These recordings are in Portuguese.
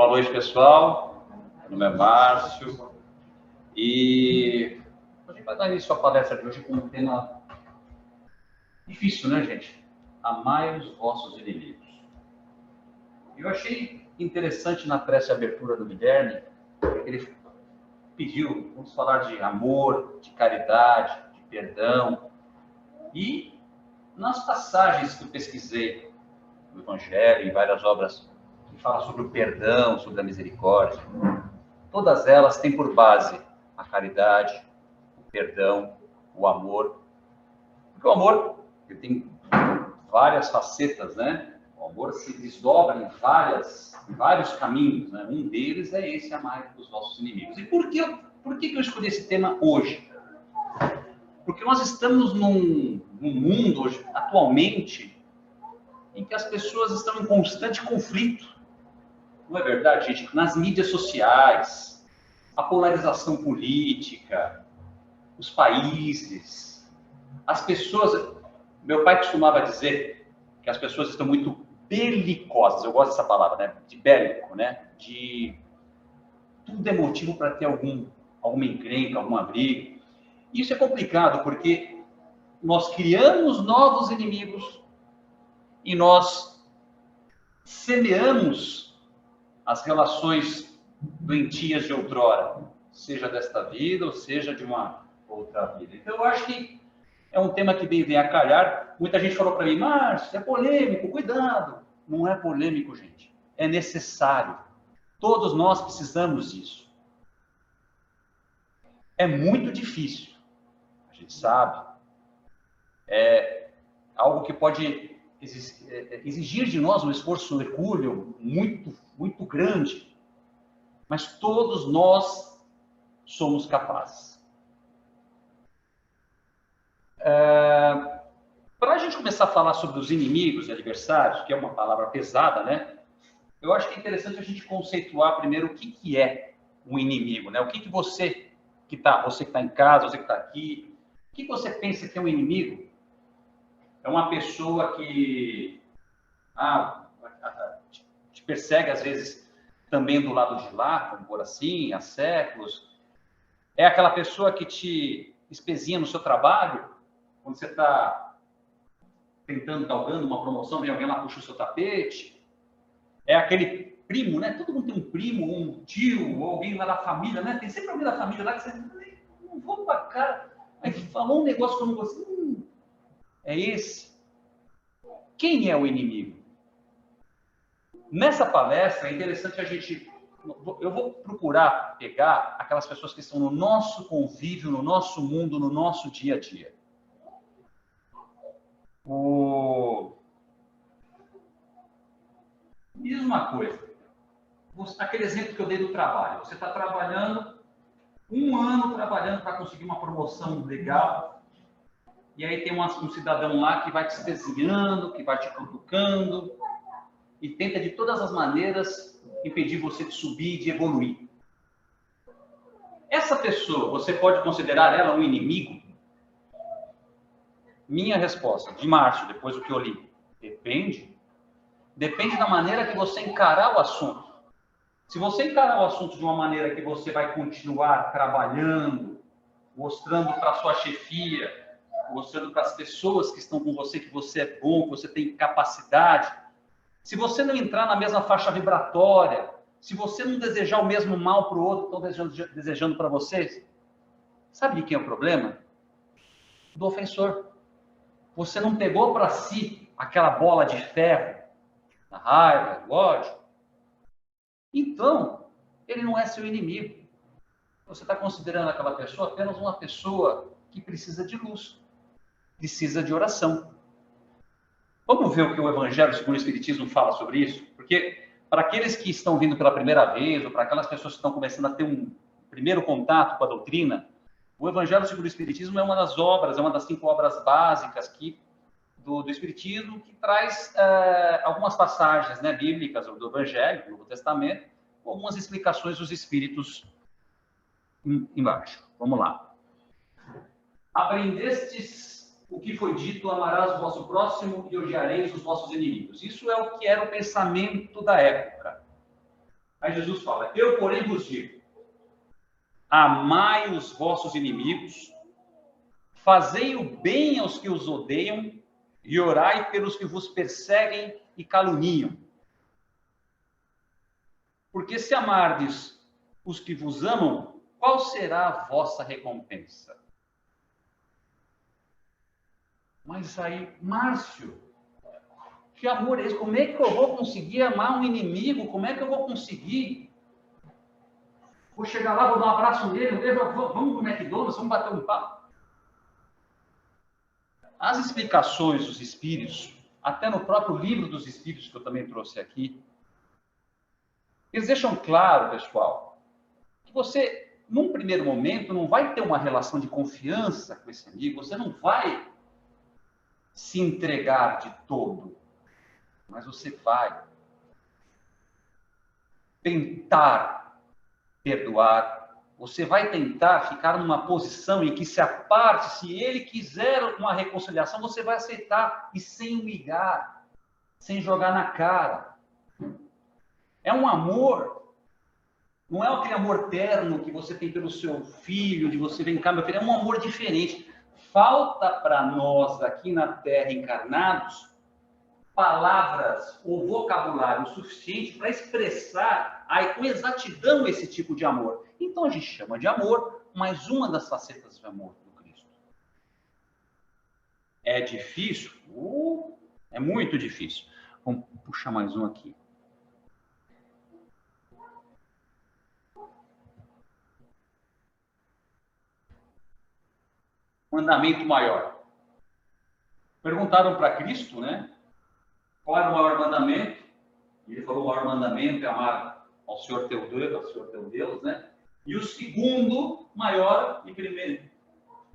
Boa noite, pessoal. Meu nome é Márcio e a gente vai dar início à palestra de hoje com um tema difícil, né, gente? Amai os vossos inimigos. Eu achei interessante na prece abertura do Guilherme, ele pediu, vamos falar de amor, de caridade, de perdão. E nas passagens que eu pesquisei no Evangelho, em várias obras que falam sobre o perdão, sobre a misericórdia, todas elas têm por base a caridade, o perdão, o amor. Porque o amor ele tem várias facetas, né? O amor se desdobra em vários caminhos, né? Um deles é esse, amar os nossos inimigos. E por que eu escolhi esse tema hoje? Porque nós estamos num mundo hoje, atualmente, em que as pessoas estão em constante conflito. Não é verdade, gente? Nas mídias sociais, a polarização política, os países, as pessoas... Meu pai costumava dizer que as pessoas estão muito belicosas. Eu gosto dessa palavra, né? De bélico, né? De... Tudo é motivo para ter alguma encrenca, alguma briga. Isso é complicado, porque nós criamos novos inimigos e nós semeamos as relações doentias de outrora, seja desta vida ou seja de uma outra vida. Então, eu acho que é um tema que vem a calhar. Muita gente falou para mim, Márcio, é polêmico, cuidado. Não é polêmico, gente. É necessário. Todos nós precisamos disso. É muito difícil. A gente sabe. É algo que pode exigir de nós um esforço hercúleo muito, muito grande. Mas todos nós somos capazes. Para a gente começar a falar sobre os inimigos e adversários, que é uma palavra pesada, né? Eu acho que é interessante a gente conceituar primeiro o que é um inimigo, né? O que você que está em casa, você que está aqui, o que você pensa que é um inimigo? É uma pessoa que te persegue, às vezes, também do lado de lá, vamos por assim, há séculos. É aquela pessoa que te espezinha no seu trabalho, quando você está galgando uma promoção, vem alguém lá, puxa o seu tapete. É aquele primo, né? Todo mundo tem um primo, um tio, ou alguém lá da família, né? Tem sempre alguém da família lá que você não vou pra cara. Aí falou um negócio que eu não gostei. É esse. Quem é o inimigo? Nessa palestra é interessante a gente... Eu vou procurar pegar aquelas pessoas que estão no nosso convívio, no nosso mundo, no nosso dia a dia. Diz uma coisa. Aquele exemplo que eu dei do trabalho. Você está trabalhando, um ano trabalhando para conseguir uma promoção legal, e aí tem um cidadão lá que vai te espezinhando, que vai te cutucando, e tenta de todas as maneiras impedir você de subir e de evoluir. Essa pessoa, você pode considerar ela um inimigo? Minha resposta, de Márcio, depois do que eu li, depende. Depende da maneira que você encarar o assunto. Se você encarar o assunto de uma maneira que você vai continuar trabalhando, mostrando para a sua chefia, mostrando para as pessoas que estão com você que você é bom, que você tem capacidade, se você não entrar na mesma faixa vibratória, se você não desejar o mesmo mal para o outro que estão desejando para vocês, sabe de quem é o problema? Do ofensor. Você não pegou para si aquela bola de ferro, da raiva, do ódio. Então, ele não é seu inimigo. Você está considerando aquela pessoa apenas uma pessoa que precisa de luz, precisa de oração. Vamos ver o que o Evangelho segundo o Espiritismo fala sobre isso? Porque para aqueles que estão vindo pela primeira vez, ou para aquelas pessoas que estão começando a ter um primeiro contato com a doutrina, o Evangelho segundo o Espiritismo é uma das obras, é uma das 5 obras básicas do Espiritismo, que traz algumas passagens, né, bíblicas do Evangelho, do Novo Testamento, com algumas explicações dos Espíritos embaixo. Vamos lá. Aprendestes o que foi dito, amarás o vosso próximo e odiareis os vossos inimigos. Isso é o que era o pensamento da época. Aí Jesus fala: eu, porém, vos digo, amai os vossos inimigos, fazei o bem aos que os odeiam e orai pelos que vos perseguem e caluniam. Porque se amardes os que vos amam, qual será a vossa recompensa? Mas aí, Márcio, que amor é esse? Como é que eu vou conseguir amar um inimigo? Como é que eu vou conseguir? Vou chegar lá, vou dar um abraço nele, vamos pro McDonald's, vamos bater um papo. As explicações dos Espíritos, até no próprio livro dos Espíritos, que eu também trouxe aqui, eles deixam claro, pessoal, que você, num primeiro momento, não vai ter uma relação de confiança com esse amigo, você não vai se entregar de todo, mas você vai tentar perdoar, você vai tentar ficar numa posição em que se aparte, se ele quiser uma reconciliação, você vai aceitar, e sem humilhar, sem jogar na cara. É um amor, não é aquele amor terno que você tem pelo seu filho, de você vem cá, meu filho, é um amor diferente. Falta para nós aqui na Terra encarnados palavras ou vocabulário suficiente para expressar com exatidão esse tipo de amor. Então a gente chama de amor, mas uma das facetas do amor do Cristo. É difícil? É muito difícil. Vamos puxar mais um aqui. Mandamento maior. Perguntaram para Cristo, né? Qual era o maior mandamento? Ele falou: o maior mandamento é amar ao Senhor teu Deus, né? E o segundo maior e primeiro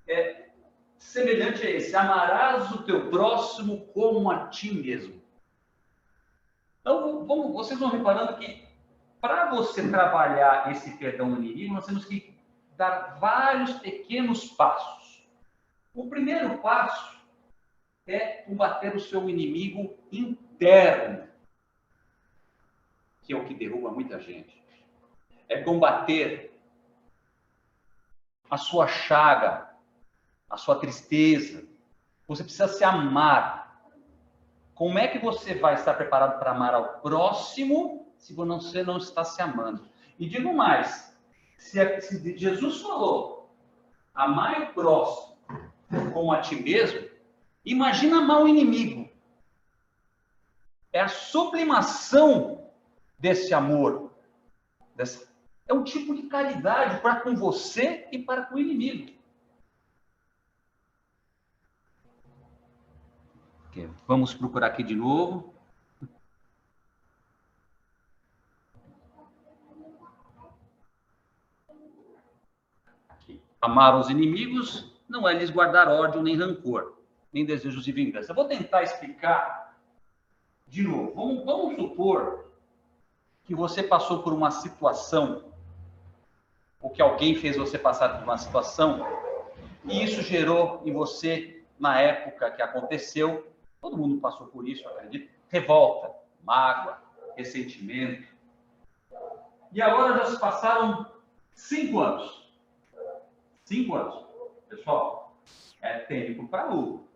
é semelhante a esse: amarás o teu próximo como a ti mesmo. Então, vocês vão reparando que para você trabalhar esse perdão no inimigo, nós temos que dar vários pequenos passos. O primeiro passo é combater o seu inimigo interno, que é o que derruba muita gente. É combater a sua chaga, a sua tristeza. Você precisa se amar. Como é que você vai estar preparado para amar ao próximo se você não está se amando? E digo mais, se Jesus falou, amar o próximo como a ti mesmo, imagina amar o inimigo. É a sublimação desse amor. É um tipo de caridade para com você e para com o inimigo. Vamos procurar aqui de novo. Aqui. Amar os inimigos não é lhes guardar ódio nem rancor, nem desejos de vingança. Eu vou tentar explicar de novo. Vamos supor que você passou por uma situação, ou que alguém fez você passar por uma situação, e isso gerou em você, na época que aconteceu, todo mundo passou por isso, eu acredito, revolta, mágoa, ressentimento. E agora já se passaram 5 anos. 5 anos. Pessoal, é tempo para luto.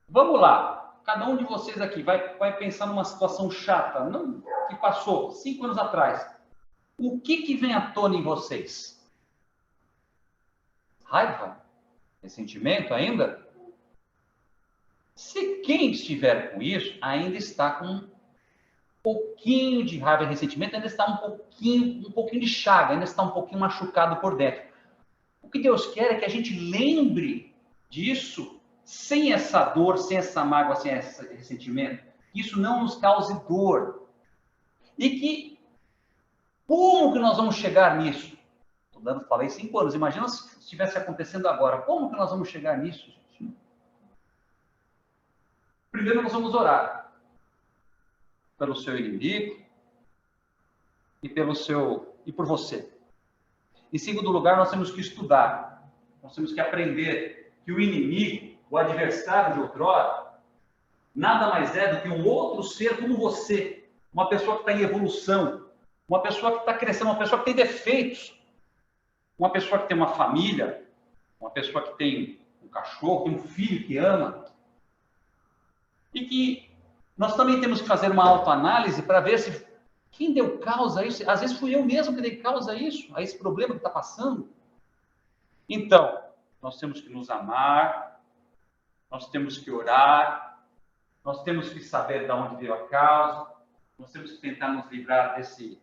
Vamos lá. Cada um de vocês aqui vai pensar numa situação chata, não, que passou 5 anos atrás. O que vem à tona em vocês? Raiva? Ressentimento ainda? Se quem estiver com isso ainda está com um pouquinho de raiva e ressentimento, ainda está um pouquinho de chaga, ainda está um pouquinho machucado por dentro. O que Deus quer é que a gente lembre disso sem essa dor, sem essa mágoa, sem esse ressentimento. Que isso não nos cause dor. E que, como que nós vamos chegar nisso? Falei 5 anos, imagina se estivesse acontecendo agora. Como que nós vamos chegar nisso, gente? Primeiro nós vamos orar pelo seu inimigo e por você. Em segundo lugar, nós temos que estudar. Nós temos que aprender que o inimigo, o adversário de outrora, nada mais é do que um outro ser como você, uma pessoa que está em evolução, uma pessoa que está crescendo, uma pessoa que tem defeitos, uma pessoa que tem uma família, uma pessoa que tem um cachorro, tem um filho que ama, e que nós também temos que fazer uma autoanálise para ver se quem deu causa a isso. Às vezes fui eu mesmo que dei causa a isso, a esse problema que está passando. Então, nós temos que nos amar, nós temos que orar, nós temos que saber de onde veio a causa, nós temos que tentar nos livrar desses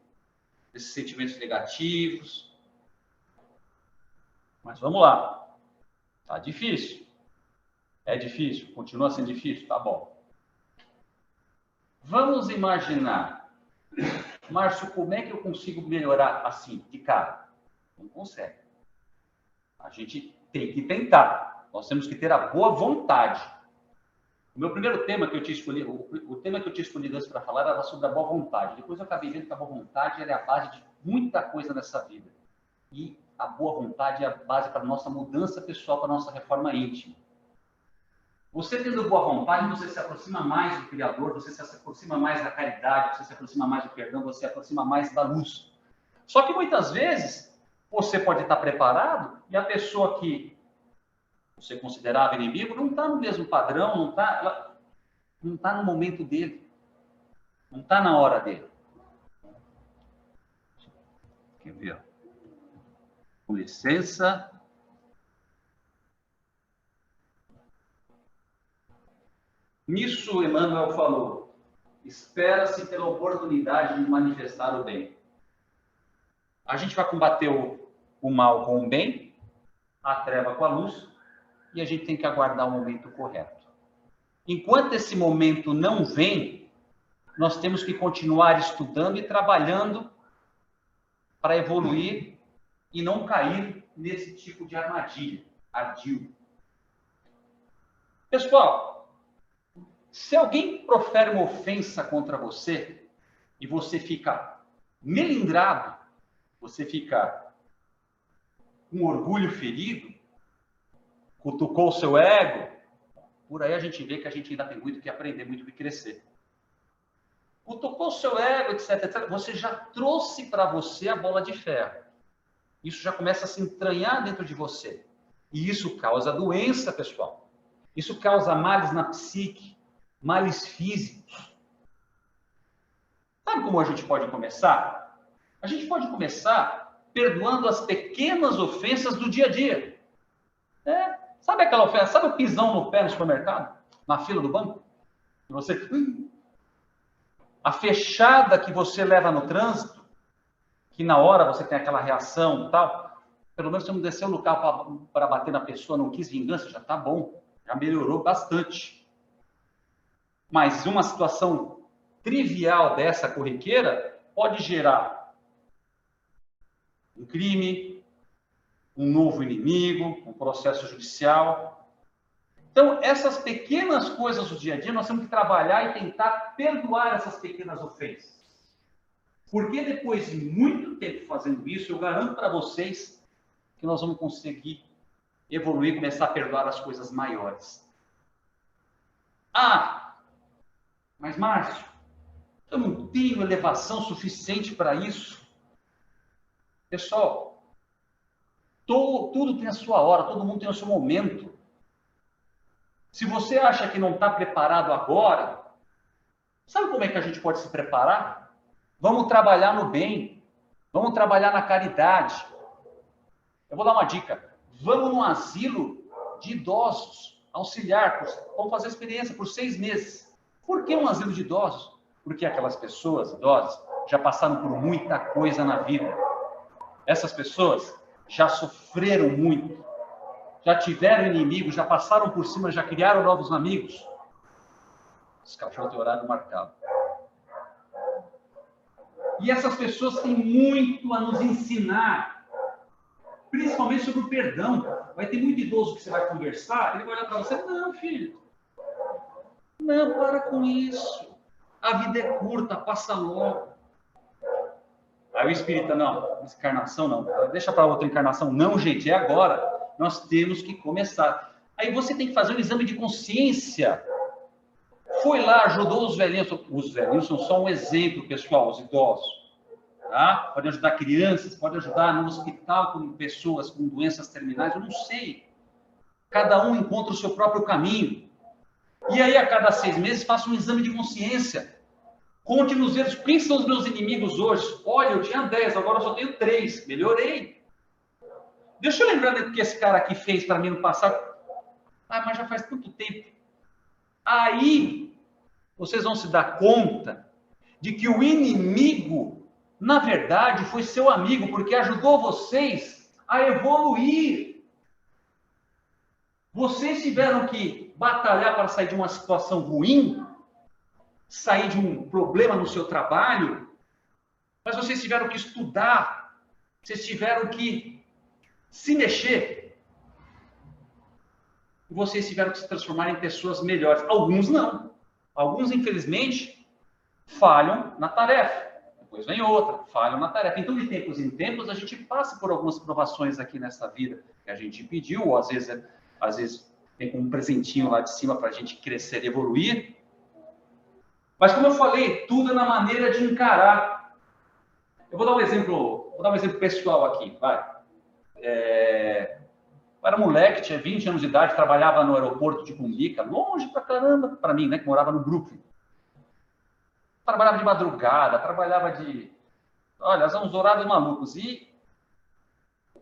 sentimentos negativos. Mas vamos lá. Tá difícil. É difícil, continua sendo difícil, tá bom. Vamos imaginar, Márcio, como é que eu consigo melhorar assim, de cara? Não consegue. A gente tem que tentar. Nós temos que ter a boa vontade. O meu primeiro tema que eu tinha escolhido, o tema que eu tinha escolhido antes para falar era sobre a boa vontade. Depois eu acabei vendo que a boa vontade é a base de muita coisa nessa vida. E a boa vontade é a base para a nossa mudança pessoal, para a nossa reforma íntima. Você tendo boa vontade, você se aproxima mais do Criador, você se aproxima mais da caridade, você se aproxima mais do perdão, você se aproxima mais da luz. Só que muitas vezes você pode estar preparado e a pessoa que você considerava inimigo não está no mesmo padrão, ela não está no momento dele, não está na hora dele. Quer ver? Com licença. Nisso, Emmanuel falou, espera-se pela oportunidade de manifestar o bem. A gente vai combater o mal com o bem, a treva com a luz, e a gente tem que aguardar o momento correto. Enquanto esse momento não vem, nós temos que continuar estudando e trabalhando para evoluir e não cair nesse tipo de armadilha, ardil. Pessoal, se alguém profere uma ofensa contra você e você fica melindrado, você fica com orgulho ferido, cutucou o seu ego, por aí a gente vê que a gente ainda tem muito que aprender, muito que crescer. Cutucou o seu ego, etc, etc. Você já trouxe para você a bola de ferro. Isso já começa a se entranhar dentro de você. E isso causa doença, pessoal. Isso causa males na psique, males físicos. Sabe como a gente pode começar? A gente pode começar perdoando as pequenas ofensas do dia a dia. Sabe aquela ofensa? Sabe o pisão no pé no supermercado? Na fila do banco? E você... A fechada que você leva no trânsito, que na hora você tem aquela reação e tal, pelo menos você não desceu no carro para bater na pessoa, não quis vingança, já está bom. Já melhorou bastante. Mas uma situação trivial dessa corriqueira pode gerar um crime, um novo inimigo, um processo judicial. Então, essas pequenas coisas do dia a dia, nós temos que trabalhar e tentar perdoar essas pequenas ofensas. Porque depois de muito tempo fazendo isso, eu garanto para vocês que nós vamos conseguir evoluir, começar a perdoar as coisas maiores. Mas Márcio, eu não tenho elevação suficiente para isso. Pessoal, tudo tem a sua hora, todo mundo tem o seu momento. Se você acha que não está preparado agora, sabe como é que a gente pode se preparar? Vamos trabalhar no bem, vamos trabalhar na caridade. Eu vou dar uma dica. Vamos num asilo de idosos, auxiliar, vamos fazer experiência por 6 meses. Por que um asilo de idosos? Porque aquelas pessoas idosas já passaram por muita coisa na vida. Essas pessoas já sofreram muito, já tiveram inimigos, já passaram por cima, já criaram novos amigos. Esse cachorro tem horário marcado. E essas pessoas têm muito a nos ensinar, principalmente sobre o perdão. Vai ter muito idoso que você vai conversar, ele vai olhar para você, não, filho, não, para com isso. A vida é curta, passa logo. Aí o espírita, não, encarnação não, deixa para outra encarnação. Não, gente, é agora. Nós temos que começar. Aí você tem que fazer um exame de consciência. Foi lá, ajudou os velhinhos. Os velhinhos são só um exemplo, pessoal, os idosos. Tá? Pode ajudar crianças, pode ajudar no hospital com pessoas com doenças terminais, eu não sei. Cada um encontra o seu próprio caminho. E aí, a cada 6 meses, faça um exame de consciência. Conte nos dedos, quem são os meus inimigos hoje? Olha, eu tinha 10, agora eu só tenho 3. Melhorei. Deixa eu lembrar do que esse cara aqui fez para mim no passado. Ah, mas já faz tanto tempo. Aí, vocês vão se dar conta de que o inimigo, na verdade, foi seu amigo, porque ajudou vocês a evoluir. Vocês tiveram que batalhar para sair de uma situação ruim, sair de um problema no seu trabalho, mas vocês tiveram que estudar, vocês tiveram que se mexer, e vocês tiveram que se transformar em pessoas melhores. Alguns não. Alguns, infelizmente, falham na tarefa. Depois vem outra, falham na tarefa. Então, de tempos em tempos, a gente passa por algumas provações aqui nessa vida que a gente pediu, ou às vezes tem um presentinho lá de cima para a gente crescer e evoluir. Mas, como eu falei, tudo é na maneira de encarar. Eu vou dar um exemplo pessoal aqui, vai. Eu era moleque, tinha 20 anos de idade, trabalhava no aeroporto de Cumbica, longe pra caramba, para mim, né, que morava no Brooklyn. Trabalhava de madrugada, olha, uns horários malucos. E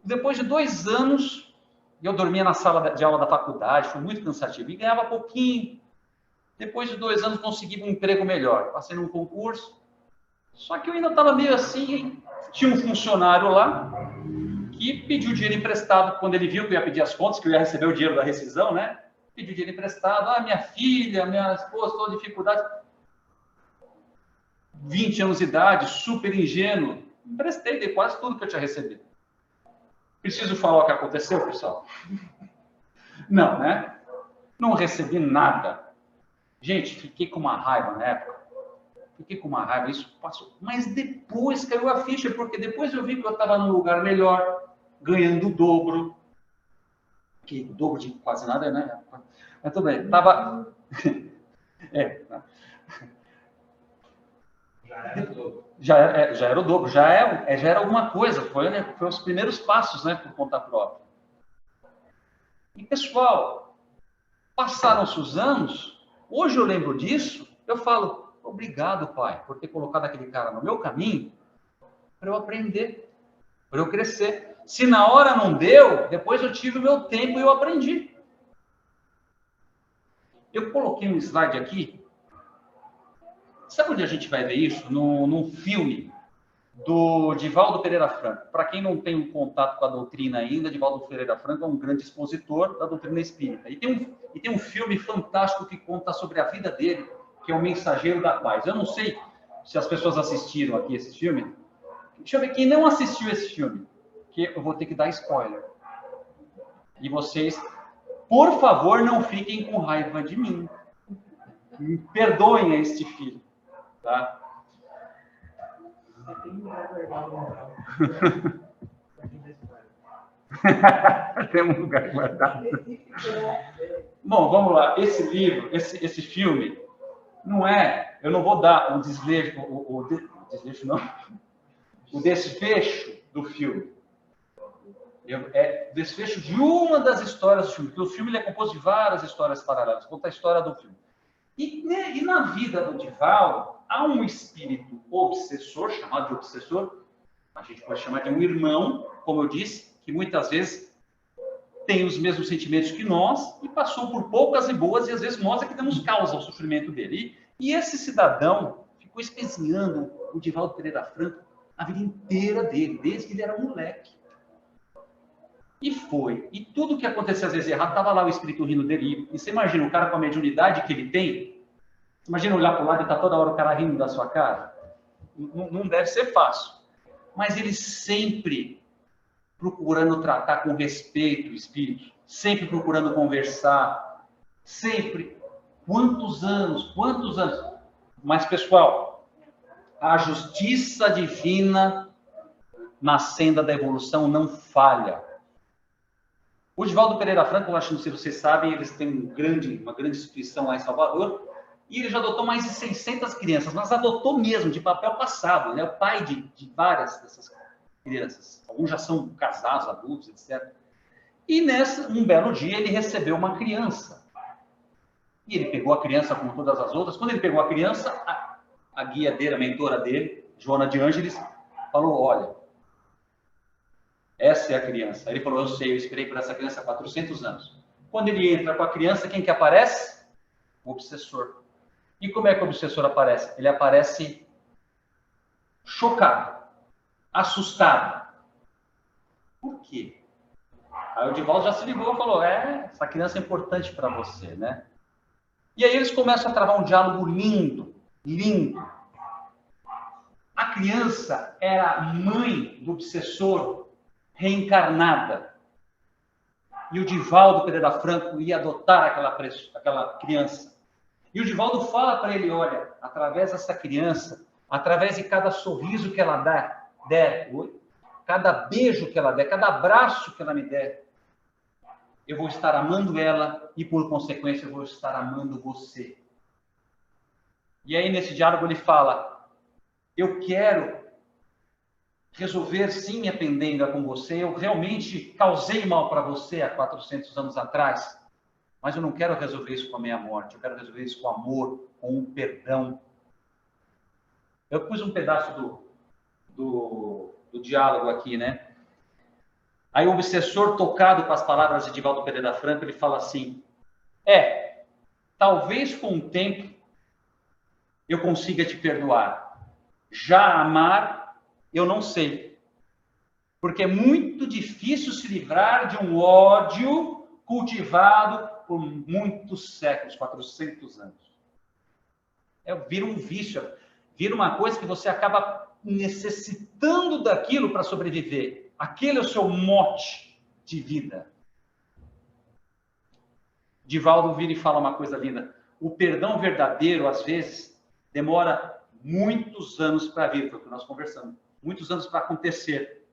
depois de 2 anos, eu dormia na sala de aula da faculdade, foi muito cansativo, e ganhava pouquinho. Depois de 2 anos, consegui um emprego melhor. Passei num concurso, só que eu ainda estava meio assim, hein? Tinha um funcionário lá que pediu dinheiro emprestado, quando ele viu que eu ia pedir as contas, que eu ia receber o dinheiro da rescisão, né? Pediu dinheiro emprestado. Ah, minha filha, minha esposa, toda dificuldade. 20 anos de idade, super ingênuo. Emprestei, dei quase tudo que eu tinha recebido. Preciso falar o que aconteceu, pessoal? Não, né? Não recebi nada. Gente, fiquei com uma raiva na época. Fiquei com uma raiva, isso passou. Mas depois caiu a ficha, porque depois eu vi que eu estava num lugar melhor, ganhando o dobro. Que o dobro de quase nada, né? Mas tudo bem, estava... Já era o dobro, já era alguma coisa, foi os primeiros passos, né, por conta própria. E, pessoal, passaram-se os anos, hoje eu lembro disso, eu falo, obrigado, pai, por ter colocado aquele cara no meu caminho, para eu aprender, para eu crescer. Se na hora não deu, depois eu tive o meu tempo e eu aprendi. Eu coloquei um slide aqui. Sabe onde a gente vai ver isso? Num filme do Divaldo Pereira Franco. Para quem não tem um contato com a doutrina ainda, Divaldo Pereira Franco é um grande expositor da doutrina espírita. E tem um filme fantástico que conta sobre a vida dele, que é O Mensageiro da Paz. Eu não sei se as pessoas assistiram aqui esse filme. Deixa eu ver quem não assistiu esse filme, que eu vou ter que dar spoiler. E vocês, por favor, não fiquem com raiva de mim. Me perdoem a este filho. Tá? Tem um lugar guardado. Bom, vamos lá. Esse livro, esse filme, não é... Eu não vou dar um desfecho, o desfecho do filme. É o desfecho de uma das histórias do filme. Porque o filme ele é composto de várias histórias paralelas. Conta a história do filme. E na vida do Divaldo, há um espírito obsessor, chamado de obsessor, a gente pode chamar de um irmão, como eu disse, que muitas vezes tem os mesmos sentimentos que nós e passou por poucas e boas, e às vezes nós é que damos causa ao sofrimento dele. E esse cidadão ficou espezinhando o Divaldo Pereira Franco a vida inteira dele, desde que ele era um moleque. E foi. E tudo que acontecia às vezes errado, estava lá o espírito rindo dele. E você imagina o cara com a mediunidade que ele tem? Imagina olhar para o lado e tá toda hora o cara rindo da sua cara? Não deve ser fácil. Mas ele sempre procurando tratar com respeito o espírito, sempre procurando conversar, sempre. Quantos anos? Mas, pessoal, a justiça divina na senda da evolução não falha. O Divaldo Pereira Franco, eu acho que não sei se vocês sabem, eles têm uma grande instituição lá em Salvador, E ele já adotou mais de 600 crianças, mas adotou mesmo, de papel passado. Ele é o pai de várias dessas crianças. Alguns já são casados, adultos, etc. E um belo dia ele recebeu uma criança. E ele pegou a criança como todas as outras. Quando ele pegou a criança, a guia dele, a mentora dele, Joana de Ângeles, falou, olha, essa é a criança. Aí ele falou, eu sei, eu esperei por essa criança há 400 anos. Quando ele entra com a criança, quem que aparece? O obsessor. E como é que o obsessor aparece? Ele aparece chocado, assustado. Por quê? Aí o Divaldo já se ligou e falou, essa criança é importante para você, né? E aí eles começam a travar um diálogo lindo, lindo. A criança era mãe do obsessor reencarnada. E o Divaldo Pereira Franco ia adotar aquela criança. E o Divaldo fala para ele, olha, através dessa criança, através de cada sorriso que ela der, cada beijo que ela der, cada abraço que ela me der, eu vou estar amando ela e, por consequência, eu vou estar amando você. E aí, nesse diálogo, ele fala, eu quero resolver, sim, minha pendenga com você, eu realmente causei mal para você há 400 anos atrás, mas eu não quero resolver isso com a minha morte, eu quero resolver isso com amor, com um perdão. Eu pus um pedaço do diálogo aqui, né? Aí o obsessor, tocado com as palavras de Divaldo Pereira Franco, ele fala assim, talvez com o tempo eu consiga te perdoar. Já amar, eu não sei. Porque é muito difícil se livrar de um ódio cultivado por muitos séculos, 400 anos. Vira um vício, vira uma coisa que você acaba necessitando daquilo para sobreviver. Aquele é o seu mote de vida. Divaldo vira e fala uma coisa linda. O perdão verdadeiro, às vezes, demora muitos anos para vir, foi o que nós conversamos. Muitos anos para acontecer.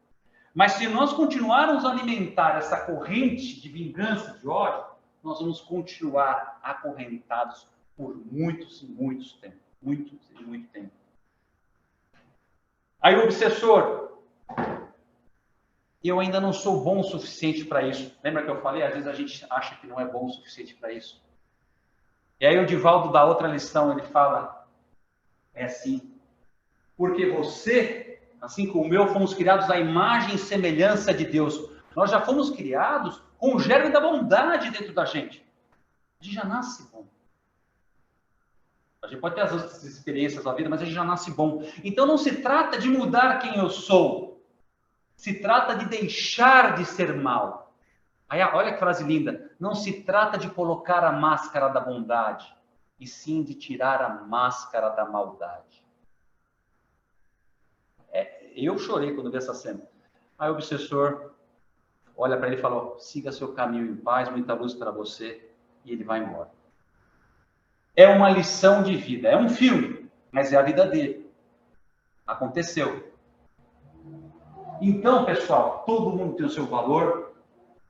Mas se nós continuarmos a alimentar essa corrente de vingança, de ódio, nós vamos continuar acorrentados por muitos e muitos tempos. Muitos e muito tempo. Aí o obsessor, eu ainda não sou bom o suficiente para isso. Lembra que eu falei? Às vezes a gente acha que não é bom o suficiente para isso. E aí o Divaldo dá outra lição, ele fala, é assim, porque você, assim como eu, fomos criados à imagem e semelhança de Deus. Nós já fomos criados com o germe da bondade dentro da gente. A gente já nasce bom. A gente pode ter as outras experiências da vida, mas a gente já nasce bom. Então não se trata de mudar quem eu sou. Se trata de deixar de ser mal. Aí, olha que frase linda. Não se trata de colocar a máscara da bondade, e sim de tirar a máscara da maldade. Eu chorei quando vi essa cena. Aí o obsessor olha para ele e fala, siga seu caminho em paz, muita luz para você, e ele vai embora. É uma lição de vida, é um filme, mas é a vida dele. Aconteceu. Então, pessoal, todo mundo tem o seu valor.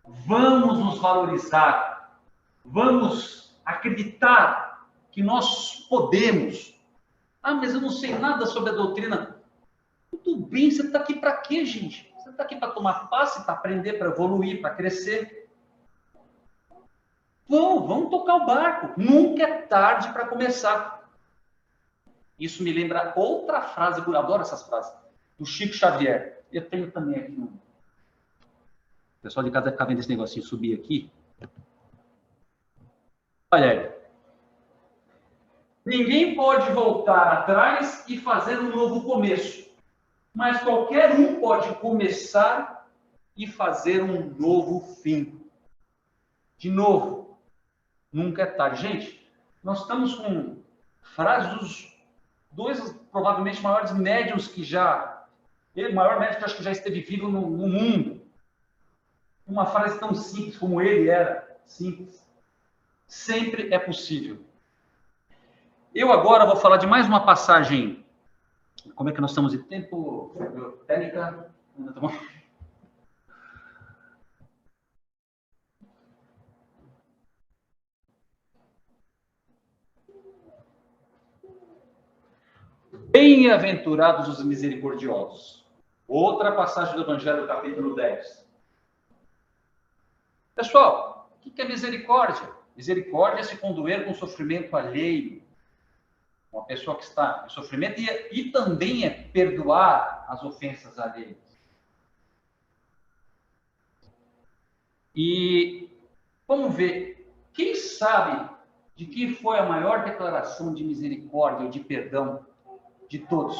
Vamos nos valorizar. Vamos acreditar que nós podemos. Mas eu não sei nada sobre a doutrina. Tudo bem, você está aqui para quê, gente? Você está aqui para tomar passe, para aprender, para evoluir, para crescer. Vamos tocar o barco. Nunca é tarde para começar. Isso me lembra outra frase, eu adoro essas frases, do Chico Xavier. Eu tenho também aqui um. O pessoal de casa vai ficar vendo esse negocinho subir aqui. Olha aí. Ninguém pode voltar atrás e fazer um novo começo. Mas qualquer um pode começar e fazer um novo fim. De novo, nunca é tarde. Gente, nós estamos com frases dos dois, provavelmente, maiores médiums que já... Ele, o maior médium que acho que já esteve vivo no mundo. Uma frase tão simples como ele era. Simples. Sempre é possível. Eu agora vou falar de mais uma passagem. Como é que nós estamos de tempo? Técnica? Tá bom? Bem-aventurados os misericordiosos. Outra passagem do Evangelho, capítulo 10. Pessoal, o que é misericórdia? Misericórdia é se condoer com o sofrimento alheio. Uma pessoa que está em sofrimento e também é perdoar as ofensas alheias. E vamos ver, quem sabe de que foi a maior declaração de misericórdia ou de perdão de todos?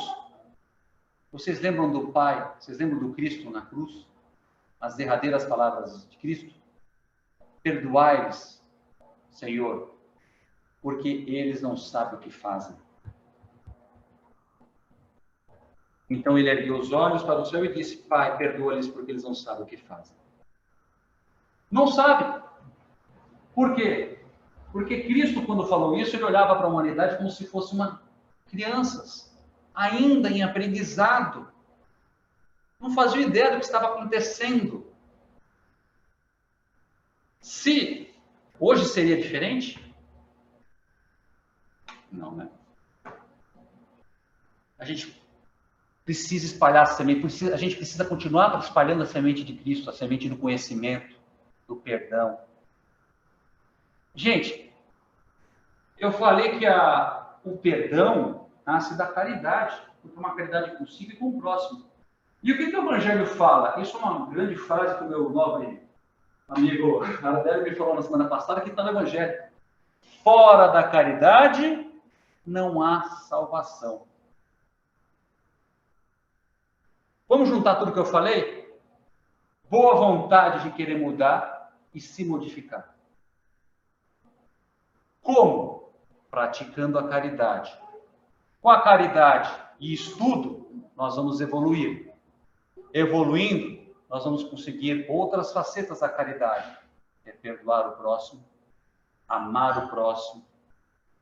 Vocês lembram do Pai? Vocês lembram do Cristo na cruz? As derradeiras palavras de Cristo? Perdoai-lhes, Senhor, porque eles não sabem o que fazem. Então ele ergueu os olhos para o céu e disse: Pai, perdoa-lhes porque eles não sabem o que fazem. Não sabe. Por quê? Porque Cristo, quando falou isso, ele olhava para a humanidade como se fosse crianças, ainda em aprendizado. Não faziam ideia do que estava acontecendo. Se hoje seria diferente? Não, né? A gente precisa espalhar a semente, a gente precisa continuar espalhando a semente de Cristo, a semente do conhecimento, do perdão. Gente, eu falei que o perdão nasce da caridade, porque uma caridade consigo e com o próximo. E o que o Evangelho fala? Isso é uma grande frase que o meu nobre amigo Aradélio me falou na semana passada, que está no Evangelho. Fora da caridade, não há salvação. Vamos juntar tudo que eu falei? Boa vontade de querer mudar e se modificar. Como? Praticando a caridade. Com a caridade e estudo, nós vamos evoluir. Evoluindo, nós vamos conseguir outras facetas da caridade. É perdoar o próximo, amar o próximo,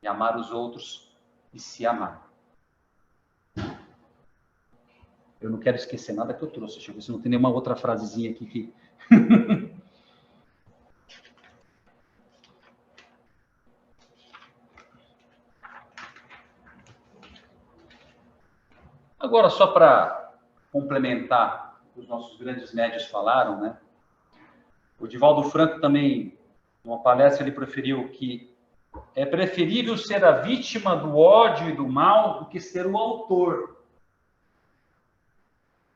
e amar os outros e se amar. Eu não quero esquecer nada que eu trouxe. Deixa eu ver se não tem nenhuma outra frasezinha aqui que... Agora, só para complementar o que os nossos grandes médios falaram, né? O Divaldo Franco também, numa palestra, ele preferiu que é preferível ser a vítima do ódio e do mal do que ser o autor.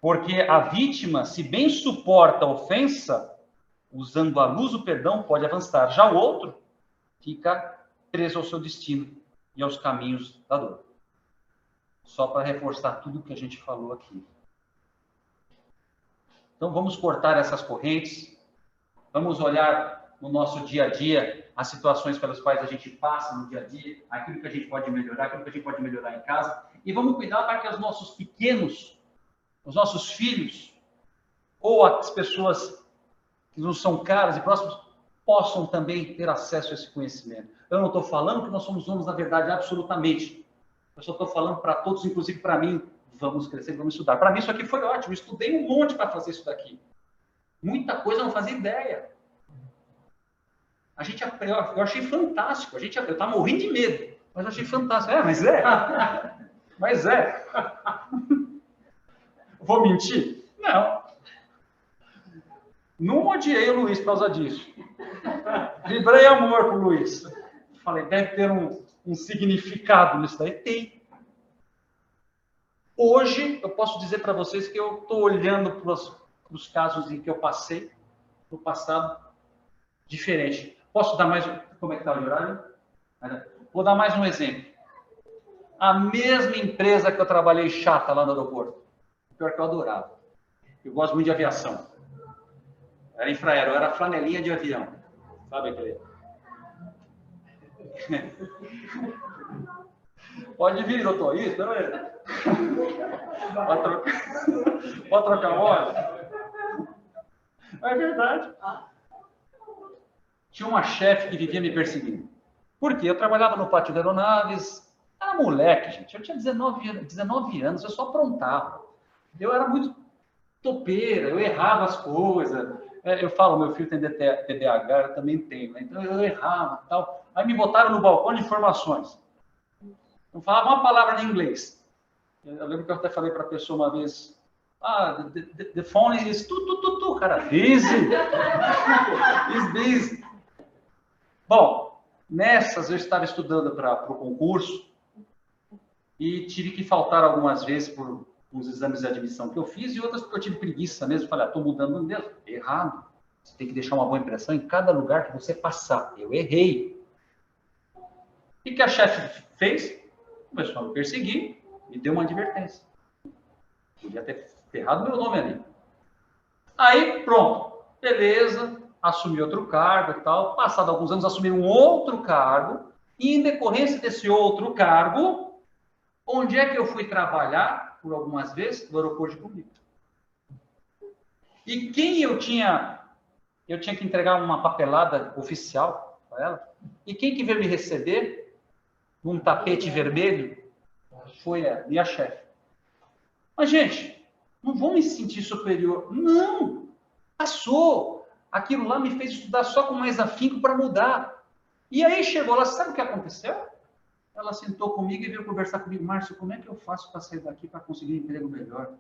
Porque a vítima, se bem suporta a ofensa, usando a luz do perdão, pode avançar. Já o outro fica preso ao seu destino e aos caminhos da dor. Só para reforçar tudo que a gente falou aqui. Então, vamos cortar essas correntes. Vamos olhar no nosso dia a dia as situações pelas quais a gente passa no dia a dia, aquilo que a gente pode melhorar, aquilo que a gente pode melhorar em casa. E vamos cuidar para que os nossos pequenos, os nossos filhos, ou as pessoas que nos são caras e próximas, possam também ter acesso a esse conhecimento. Eu não estou falando que nós somos donos da verdade absolutamente. Eu só estou falando para todos, inclusive para mim, vamos crescer, vamos estudar. Para mim isso aqui foi ótimo, eu estudei um monte para fazer isso daqui. Muita coisa eu não fazia ideia. Eu achei fantástico. Eu estava morrendo de medo, mas eu achei fantástico. Mas é. Mas é. Vou mentir? Não. Não odiei o Luiz por causa disso. Vibrei amor pro Luiz. Falei, deve ter um significado nisso daí. Tem. Hoje, eu posso dizer para vocês que eu estou olhando para os casos em que eu passei no passado diferente. Posso dar mais... Como é que está o horário? Vou dar mais um exemplo. A mesma empresa que eu trabalhei chata lá no aeroporto. Pior que eu adorava. Eu gosto muito de aviação. Era infraero, era flanelinha de avião. Sabe aquele? Pode vir, doutor. Isso, não é? Pode trocar voz? É verdade. Tinha uma chefe que vivia me perseguindo. Por quê? Eu trabalhava no pátio de aeronaves. Era moleque, gente. Eu tinha 19 anos, eu só aprontava. Eu era muito topeira, eu errava as coisas. Eu falo, meu filho tem TDAH, eu também tenho. Né? Então eu errava e tal. Aí me botaram no balcão de informações. Não falava uma palavra de inglês. Eu lembro que eu até falei para a pessoa uma vez, the phone is cara, busy. Is busy. Bom, nessas eu estava estudando para o concurso e tive que faltar algumas vezes por uns exames de admissão que eu fiz e outras porque eu tive preguiça mesmo. Falei, estou mudando mesmo. Errado. Você tem que deixar uma boa impressão em cada lugar que você passar. Eu errei. O que a chefe fez? Começou a me perseguir e deu uma advertência. Podia ter errado meu nome ali. Aí, pronto. Beleza. Assumi outro cargo e tal. Passado alguns anos, assumi um outro cargo. E em decorrência desse outro cargo, onde é que eu fui trabalhar, por algumas vezes? No aeroporto de Cumbica. E quem eu tinha que entregar uma papelada oficial para ela. E quem que veio me receber num tapete vermelho foi a minha chefe. Mas, gente, não vou me sentir superior. Não! Passou! Aquilo lá me fez estudar só com mais afinco para mudar. E aí chegou lá, sabe o que aconteceu? Ela sentou comigo e veio conversar comigo. Márcio, como é que eu faço para sair daqui para conseguir um emprego melhor?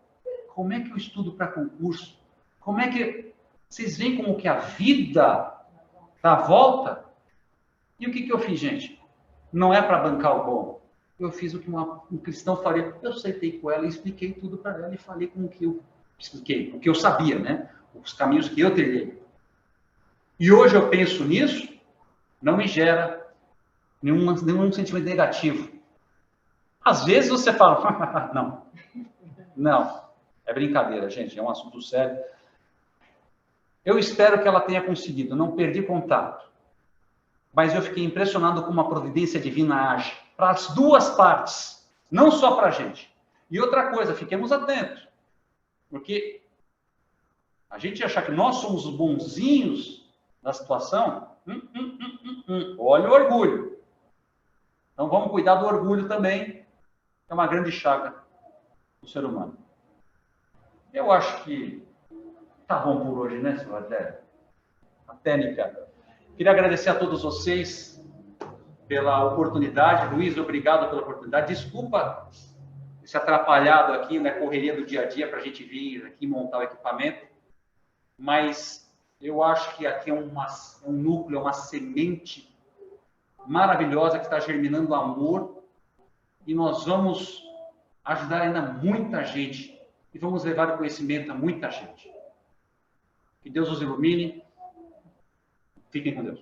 Como é que eu estudo para concurso? Como é que... Vocês veem como que a vida dá volta? E o que eu fiz, gente? Não é para bancar o bom. Eu fiz o que um cristão faria. Eu sentei com ela e expliquei tudo para ela e falei com o que eu expliquei, o que eu sabia, né? Os caminhos que eu trilhei. E hoje eu penso nisso, não me gera nenhum sentimento negativo. Às vezes você fala, não, é brincadeira, gente, é um assunto sério. Eu espero que ela tenha conseguido, não perdi contato. Mas eu fiquei impressionado como a providência divina age para as duas partes, não só para a gente. E outra coisa, fiquemos atentos, porque a gente achar que nós somos os bonzinhos da situação, olha o orgulho. Então vamos cuidar do orgulho também, que é uma grande chaga do ser humano. Eu acho que tá bom por hoje, né, senhor Adélio? Até, Nica. Queria agradecer a todos vocês pela oportunidade. Luiz, obrigado pela oportunidade. Desculpa esse atrapalhado aqui na correria do dia a dia para a gente vir aqui montar o equipamento, mas eu acho que aqui é um núcleo, uma semente maravilhosa que está germinando amor e nós vamos ajudar ainda muita gente e vamos levar o conhecimento a muita gente. Que Deus os ilumine. Fiquem com Deus.